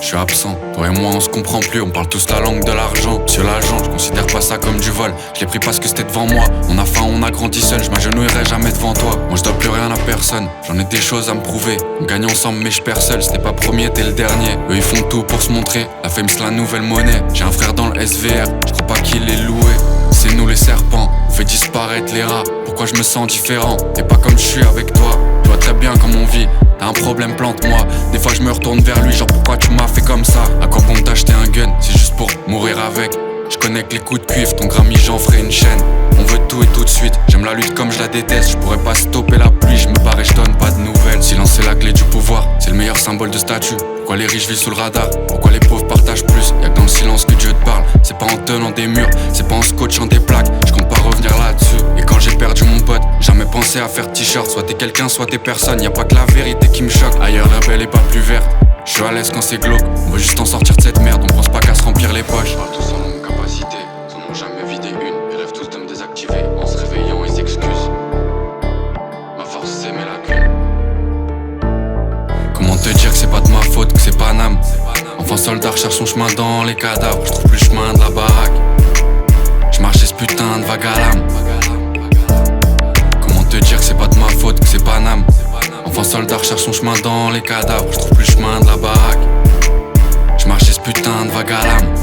je suis absent. Toi et moi on se comprend plus, on parle tous la langue de l'argent. Monsieur l'agent, je considère pas ça comme du vol. Je l'ai pris parce que c'était devant moi. On a faim, on a grandi seul, je m'agenouillerai jamais devant toi. Moi je dois plus rien à personne, j'en ai des choses à me prouver. On gagne ensemble mais je perds seul, c'était pas premier, t'es le dernier. Eux ils font tout pour se montrer, la fame c'est la nouvelle monnaie. J'ai un frère dans le SVR, je crois pas qu'il est loué. C'est nous les serpents, on fait disparaître les rats. Pourquoi je me sens différent, et pas comme je suis avec toi. Tu vois très bien comment on vit, t'as un problème, plante-moi. Des fois je me retourne vers lui, genre pourquoi tu m'as fait comme ça. À quoi bon t'acheter un gun, c'est juste pour mourir avec. Je connais que les coups de cuivre, ton Grammy j'en ferai une chaîne. On veut tout et tout de suite, j'aime la lutte comme je la déteste. Je pourrais pas stopper la pluie, je me barre et je donne pas de nouvelles. Silence c'est la clé du pouvoir, c'est le meilleur symbole de statut. Pourquoi les riches vivent sous le radar, pourquoi les pauvres partagent plus. Y'a que dans le silence que Dieu te parle, c'est pas en tenant des murs, c'est pas en scotchant des plaques. Je compte pas revenir là-dessus. Et quand j'ai perdu mon pote, jamais pensé à faire t-shirt. Soit t'es quelqu'un, soit t'es personne, y'a pas que la vérité qui me choque. Ailleurs la belle est pas plus verte, je suis à l'aise quand c'est glauque. On veut juste en sortir de cette merde, on pense pas qu'à se remplir les poches. Parle tous en longue capacité, ils en ont jamais vidé une. Ils rêvent tous de me désactiver, en se réveillant ils s'excusent. Ma force c'est mes lacunes. Comment te dire que c'est pas de ma faute, que c'est Paname. Enfant soldat recherche son chemin dans les cadavres, je trouve plus le chemin de la baraque. Je marchais ce putain de vague à l'âme. Comment te dire que c'est pas de ma faute, que c'est Paname. Enfant soldat recherche son chemin dans les cadavres, je trouve plus le chemin de la baraque. Je marchais ce putain de vague à l'âme.